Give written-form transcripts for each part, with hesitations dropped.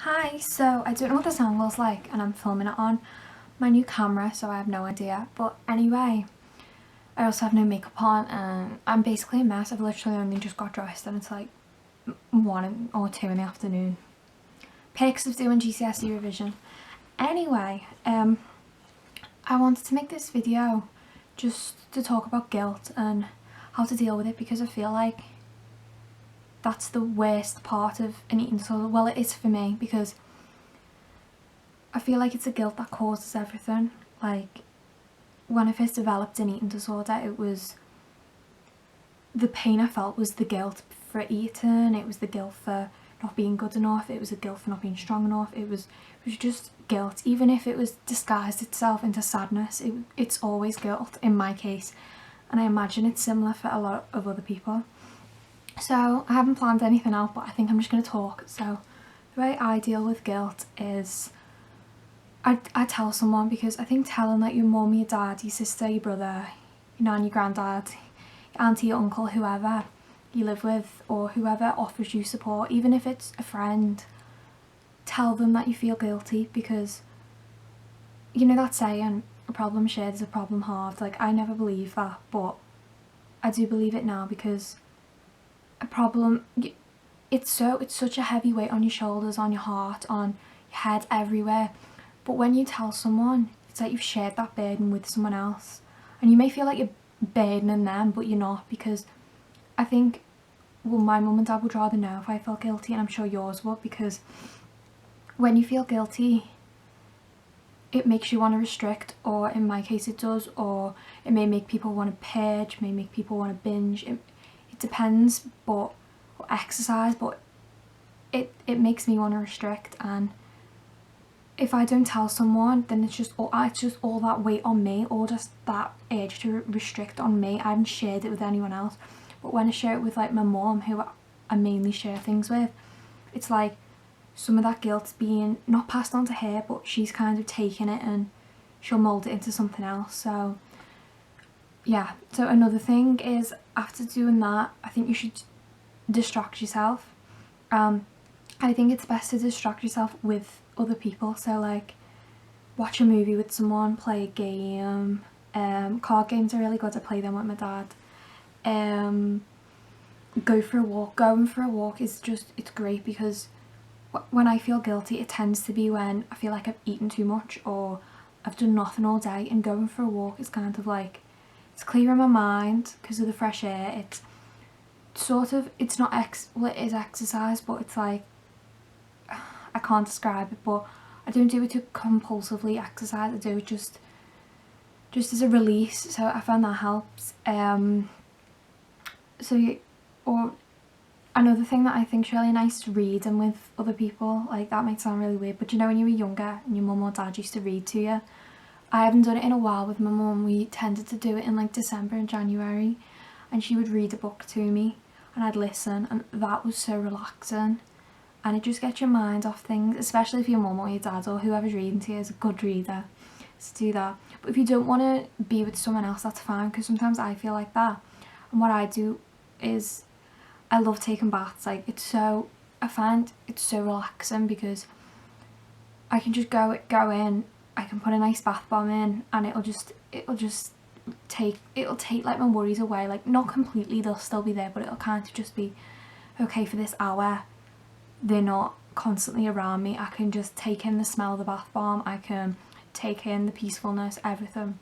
Hi, so I don't know what the sound was like and I'm filming it on my new camera, so I have no idea. But anyway, I also have no makeup on and I'm basically a mess. I've literally only just got dressed and it's like 1 or 2 in the afternoon. Pics of doing GCSE revision. Anyway, I wanted to make this video just to talk about guilt and how to deal with it, because I feel like that's the worst part of an eating disorder. Well, it is for me, because I feel like it's the guilt that causes everything. Like, when I first developed an eating disorder, it was the pain I felt was the guilt for eating, it was the guilt for not being good enough, it was the guilt for not being strong enough, it was just guilt. Even if it was disguised itself into sadness, it's always guilt in my case, and I imagine it's similar for a lot of other people. So I haven't planned anything out, but I think I'm just going to talk. So the way I deal with guilt is I tell someone, because I think telling like your mum, your dad, your sister, your brother, your nan, your granddad, your auntie, your uncle, whoever you live with or whoever offers you support, even if it's a friend, tell them that you feel guilty, because you know that saying, a problem shared is a problem halved. Like, I never believed that, but I do believe it now, because a problem, it's such a heavy weight on your shoulders, on your heart, on your head, everywhere. But when you tell someone, it's like you've shared that burden with someone else, and you may feel like you're burdening them, but you're not, because I think, well, my mum and dad would rather know if I felt guilty, and I'm sure yours would, because when you feel guilty, it makes you want to restrict, or in my case it does, or it may make people want to purge, may make people want to binge. It depends, or exercise, but it makes me want to restrict. And if I don't tell someone, then it's just all that weight on me, or just that urge to restrict on me. I haven't shared it with anyone else, but when I share it with like my mum, who I mainly share things with, it's like some of that guilt's being not passed on to her, but she's kind of taken it and she'll mould it into something else. So yeah, so another thing is, after doing that, I think you should distract yourself. I think it's best to distract yourself with other people, so like watch a movie with someone, play a game. Card games are really good, I play them with my dad. Go for a walk. Going for a walk is just, it's great, because when I feel guilty, it tends to be when I feel like I've eaten too much or I've done nothing all day, and going for a walk is kind of like, it's clearing my mind because of the fresh air. It's sort of, it's not well, it is exercise, but it's like, I can't describe it, but I don't do it to compulsively exercise. I do it just as a release, so I find that helps. Or another thing that I think is really nice, reading with other people. Like, that might sound really weird, but you know, when you were younger and your mum or dad used to read to you, I haven't done it in a while with my mum. We tended to do it in like December and January, and she would read a book to me and I'd listen, and that was so relaxing, and it just gets your mind off things, especially if your mum or your dad or whoever's reading to you is a good reader. So do that. But if you don't want to be with someone else, that's fine, because sometimes I feel like that. And what I do is, I love taking baths. Like, I find it's so relaxing, because I can just go in, I can put a nice bath bomb in, and it'll take like my worries away. Like, not completely, they'll still be there, but it'll kind of just be, okay, for this hour they're not constantly around me. I can just take in the smell of the bath bomb, I can take in the peacefulness, everything.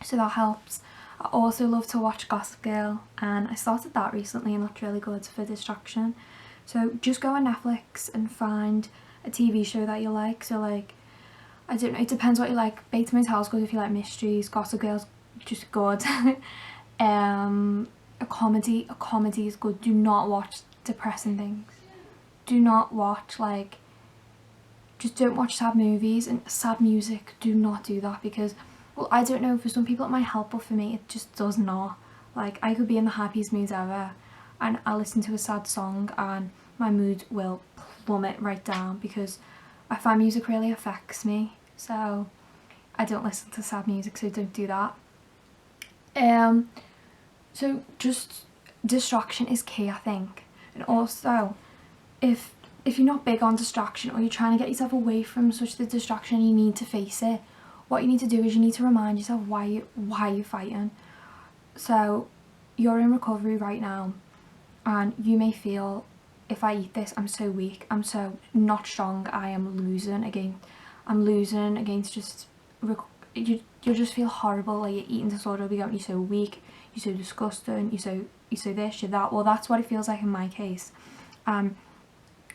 So that helps. I also love to watch Gossip Girl, and I started that recently, and that's really good for distraction. So just go on Netflix and find a TV show that you like. So like, I don't know, it depends what you like. Bates Motel's good if you like mysteries. Gossip Girl's just good. A comedy is good. Do not watch depressing things. Do not watch, like, just don't watch sad movies and sad music. Do not do that, because, well, I don't know, for some people it might help, but for me it just does not. Like, I could be in the happiest mood ever and I'll listen to a sad song and my mood will plummet right down, because I find music really affects me. So I don't listen to sad music, so don't do that. So just distraction is key, I think. And also, if if you're not big on distraction, or you're trying to get yourself away from such the distraction, you need to face it. What you need to do is you need to remind yourself why you're fighting. So you're in recovery right now, and you may feel, if I eat this, I'm so weak, I'm so not strong, I am losing against just you'll just feel horrible, like your eating disorder will be going, you're so weak, you're so disgusting, you're so this, you're that. Well, that's what it feels like in my case.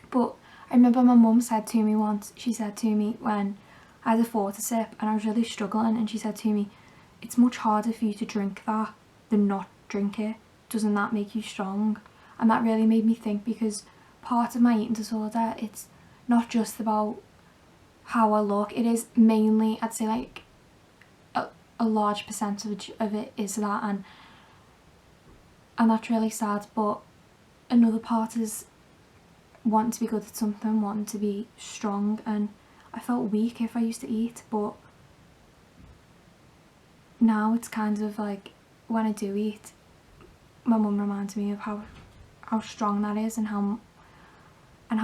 But I remember my mum said to me once, she said to me when I had a water sip and I was really struggling, and she said to me, it's much harder for you to drink that than not drink it. Doesn't that make you strong? And that really made me think, because part of my eating disorder, it's not just about how I look, it is mainly, I'd say like a large percentage of it is that, and that's really sad. But another part is wanting to be good at something, wanting to be strong, and I felt weak if I used to eat, but now it's kind of like when I do eat, my mum reminds me of how strong that is, and how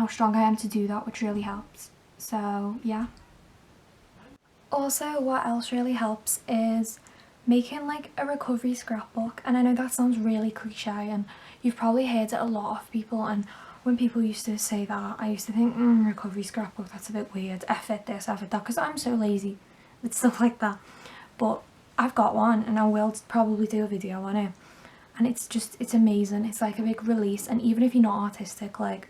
strong I am to do that, which really helps. So yeah. Also, what else really helps is making like a recovery scrapbook. And I know that sounds really cliche, and you've probably heard it a lot of people, and when people used to say that, I used to think, recovery scrapbook, that's a bit weird, F it this, F it that, because I'm so lazy with stuff like that. But I've got one, and I will probably do a video on it, and it's amazing. It's like a big release, and even if you're not artistic, like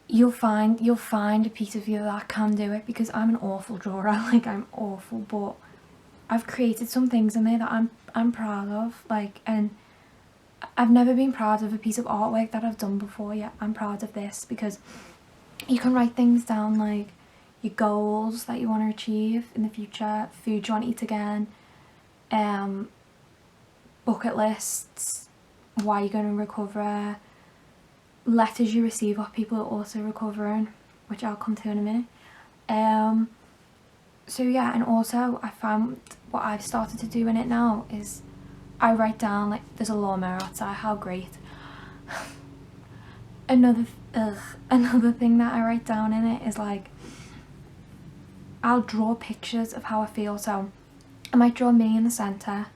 you'll find a piece of you that can do it, because I'm an awful drawer, like I'm awful, but I've created some things in there that I'm proud of, like, and I've never been proud of a piece of artwork that I've done before yet. I'm proud of this, because you can write things down like your goals that you want to achieve in the future, food you want to eat again, bucket lists, why you're going to recover, letters you receive of people who are also recovering, which I'll come to in a minute. So yeah, and also I found what I've started to do in it now is I write down, like, there's a lawnmower outside, how great. Another thing that I write down in it is like, I'll draw pictures of how I feel. So I might draw me in the centre,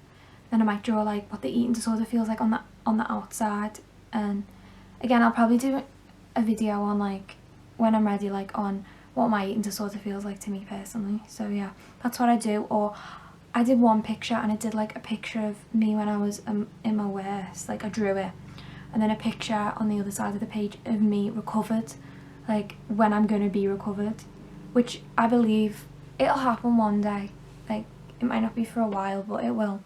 then I might draw like what the eating disorder feels like on the outside, and again I'll probably do a video on, like, when I'm ready, like on what my eating disorder feels like to me personally. So yeah, that's what I do. Or I did one picture, and I did like a picture of me when I was in my worst, like I drew it, and then a picture on the other side of the page of me recovered, like when I'm going to be recovered, which I believe it'll happen one day. Like, it might not be for a while, but it will.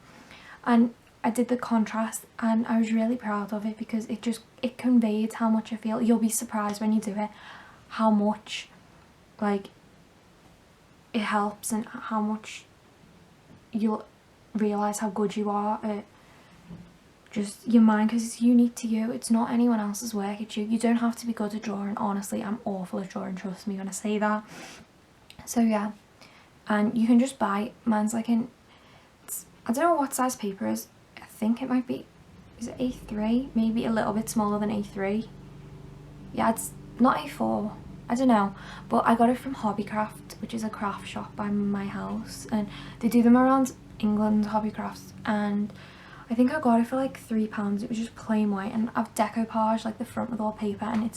And I did the contrast, and I was really proud of it, because it conveyed how much I feel. You'll be surprised when you do it how much, like, it helps, and how much you'll realise how good you are at just your mind, because it's unique to you. It's not anyone else's work, it's you. You don't have to be good at drawing. Honestly, I'm awful at drawing, trust me when I say that. So yeah, and you can just buy, mine's like in, I don't know what size paper is. I think it might be, is it A3? Maybe a little bit smaller than A3. Yeah, it's not A4. I don't know. But I got it from Hobbycraft, which is a craft shop by my house. And they do them around England, Hobbycrafts. And I think I got it for like £3. It was just plain white. And I've decoupage like the front with all paper. And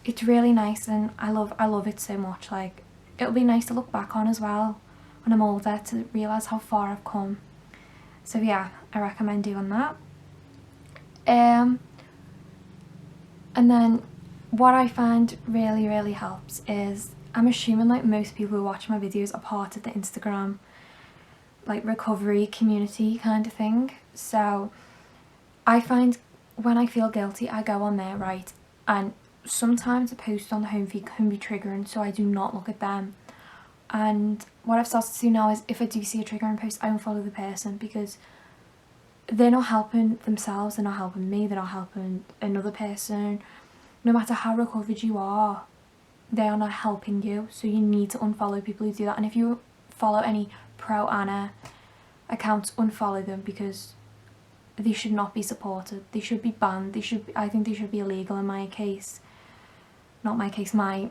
it's really nice. And I love it so much. Like, it'll be nice to look back on as well when I'm older, to realise how far I've come. So yeah, I recommend doing that. And then what I find really helps is, I'm assuming like most people who watch my videos are part of the Instagram like recovery community kind of thing. So I find when I feel guilty, I go on there, right, and sometimes a post on the home feed can be triggering, so I do not look at them. And what I've started to do now is, if I do see a triggering post, I unfollow the person, because they're not helping themselves, they're not helping me, they're not helping another person. No matter how recovered you are, they are not helping you, so you need to unfollow people who do that. And if you follow any pro Anna accounts, unfollow them, because they should not be supported. They should be banned. I think they should be illegal in my case. not my case, my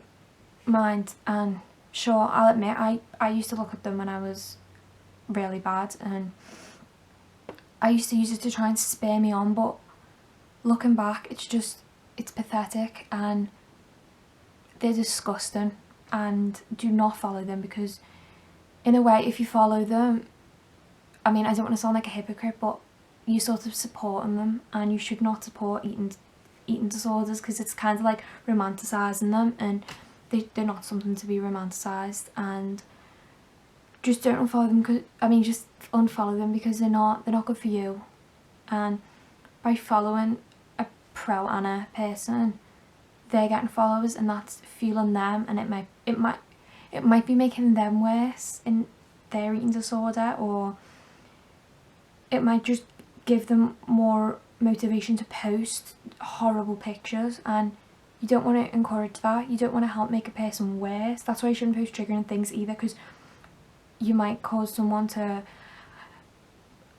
mind. And sure, I'll admit I used to look at them when I was really bad, and I used to use it to try and spur me on, but looking back, it's pathetic and they're disgusting. And do not follow them, because in a way, if you follow them, I mean, I don't want to sound like a hypocrite, but you're sort of supporting them, and you should not support eating disorders, because it's kind of like romanticising them, and they're not something to be romanticised. And just don't unfollow them, just unfollow them, because they're not good for you. And by following a pro-Anna person, they're getting followers, and that's fueling them, and it might be making them worse in their eating disorder, or it might just give them more motivation to post horrible pictures. And you don't want to encourage that. You don't want to help make a person worse. That's why you shouldn't post triggering things either, because you might cause someone to,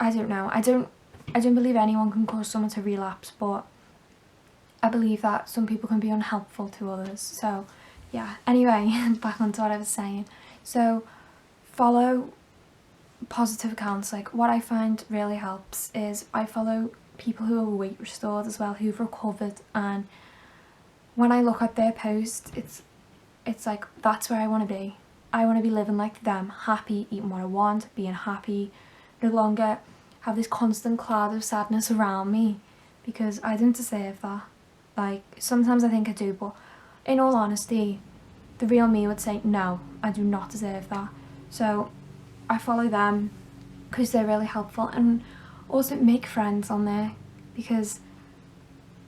I don't know, I don't believe anyone can cause someone to relapse, but I believe that some people can be unhelpful to others. So yeah, anyway, back onto what I was saying. So follow positive accounts. Like, what I find really helps is I follow people who are weight restored as well, who've recovered, and when I look at their posts, it's like, that's where I want to be. I want to be living like them, happy, eating what I want, being happy, no longer have this constant cloud of sadness around me, because I didn't deserve that. Like, sometimes I think I do, but in all honesty, the real me would say, no, I do not deserve that. So I follow them because they're really helpful. And also make friends on there, because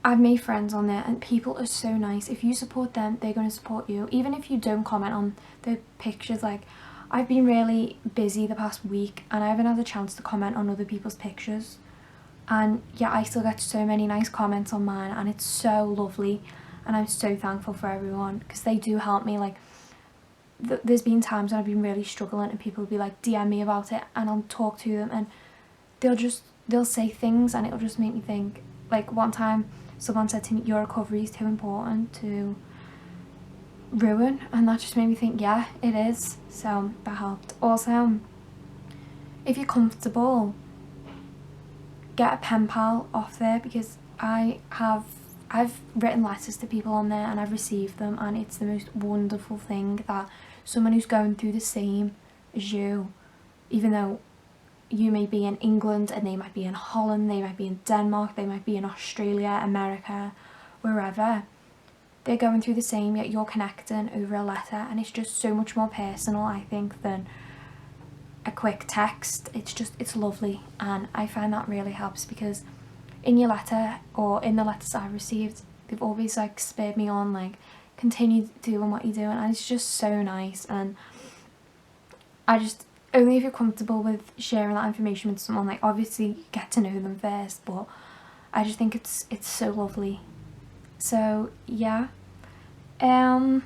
I've made friends on there and people are so nice. If you support them, they're going to support you. Even if you don't comment on the pictures. Like, I've been really busy the past week and I haven't had a chance to comment on other people's pictures. And yeah, I still get so many nice comments on mine, and it's so lovely, and I'm so thankful for everyone, because they do help me. Like, there's been times when I've been really struggling and people will be like, DM me about it, and I'll talk to them, and they'll say things and it'll just make me think. Like, one time someone said to me, your recovery is too important to ruin, and that just made me think, yeah, it is. So that helped. Also, if you're comfortable, get a pen pal off there, because I've written letters to people on there and I've received them, and it's the most wonderful thing that someone who's going through the same as you, even though you may be in England and they might be in Holland, they might be in Denmark, they might be in Australia, America, wherever, they're going through the same, yet you're connecting over a letter, and it's just so much more personal, I think, than a quick text. It's lovely, and I find that really helps, because in your letter, or in the letters I've received, they've always like spurred me on, like, continue doing what you're doing, and it's just so nice. And only if you're comfortable with sharing that information with someone, like, obviously get to know them first, but I just think it's so lovely. So yeah, one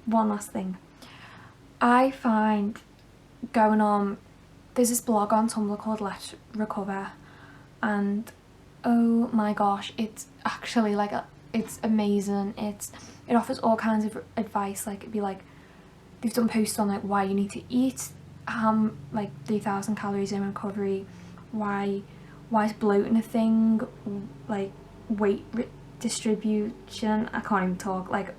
last thing. I find going on, there's this blog on Tumblr called Let's Recover, and oh my gosh, it's actually like it's amazing. It offers all kinds of advice. Like, it'd be like, they've done posts on like why you need to eat like 3,000 calories in recovery, why is bloating a thing, like weight distribution, I can't even talk, like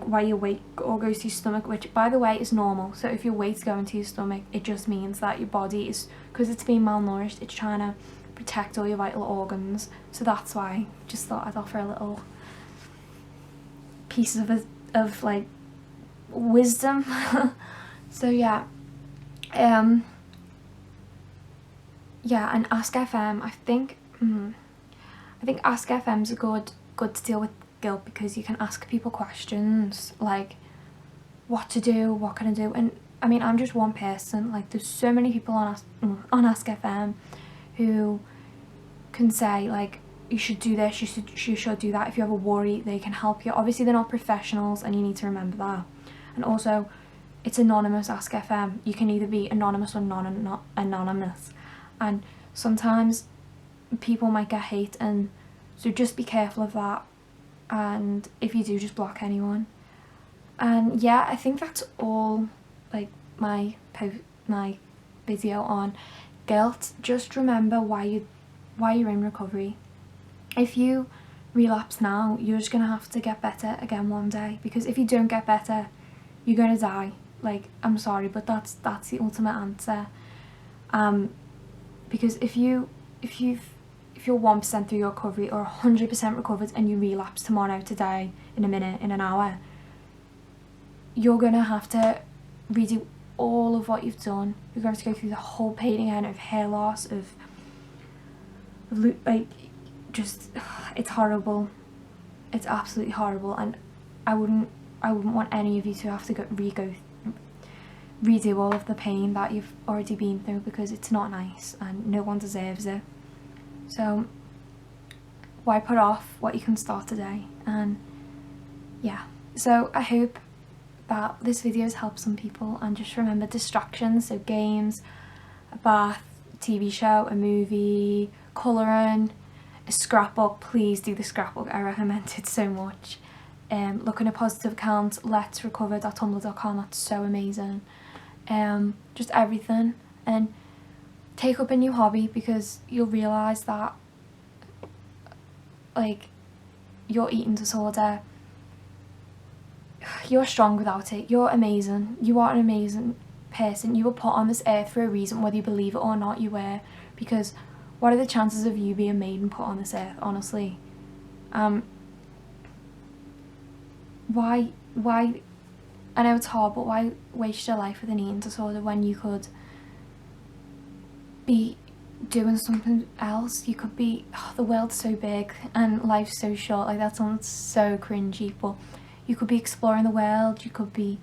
why your weight all goes to your stomach, which by the way is normal. So if your weight's going to your stomach, it just means that your body is, because it's being malnourished, it's trying to protect all your vital organs. So that's why. Just thought I'd offer a little piece of like wisdom. So yeah, and Ask FM, I think Ask FM's a good to deal with guilt, because you can ask people questions like what to do, what can I do. And I mean, I'm just one person. Like, there's so many people on Ask FM who can say like, you should do this, you should do that. If you have a worry, they can help you. Obviously they're not professionals, and you need to remember that. And also, it's anonymous. Ask FM, you can either be anonymous or not anonymous, and sometimes people might get hate, and so just be careful of that. and if you do, just block anyone. And yeah, I think that's all, like, my video on guilt. Just remember why you're in recovery. If you relapse now, you're just gonna have to get better again one day, because if you don't get better, you're gonna die. Like, I'm sorry, but that's the ultimate answer. Because if you're 1% through your recovery, or 100% recovered, and you relapse tomorrow, today, in a minute, in an hour, you're gonna have to redo all of what you've done. You're going to have to go through the whole pain again of hair loss, of like, just, it's horrible. It's absolutely horrible, and I wouldn't want any of you to have to redo all of the pain that you've already been through, because it's not nice and no one deserves it. So why put off what you can start today? And yeah, so I hope that this video has helped some people. And just remember, distractions, so games, a bath, TV show, a movie, colouring, a scrapbook. Please do the scrapbook, I recommend it so much. Look in a positive account, letsrecover.tumblr.com, that's so amazing. Just everything, and take up a new hobby, because you'll realise that, like, your eating disorder, you're strong without it. You're amazing. You are an amazing person. You were put on this earth for a reason, whether you believe it or not. You were, because what are the chances of you being made and put on this earth, honestly? Why, I know it's hard, but why waste your life with an eating disorder when you could be doing something else? You could be, the world's so big and life's so short. Like, that sounds so cringy, but you could be exploring the world, you could be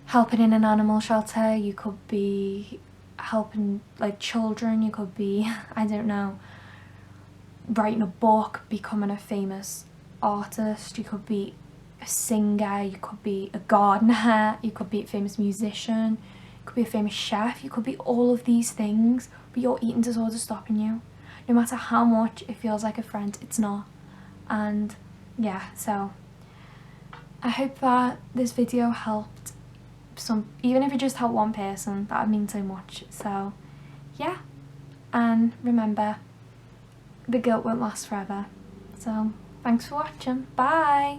helping in an animal shelter, you could be helping, like, children, you could be, I don't know, writing a book, becoming a famous artist, you could be a singer, you could be a gardener, you could be a famous musician, you could be a famous chef, you could be all of these things, but your eating disorder is stopping you. No matter how much it feels like a friend, it's not. And yeah, so I hope that this video helped some, even if it just helped one person, that would mean so much. So yeah, and remember, the guilt won't last forever. So thanks for watching, bye!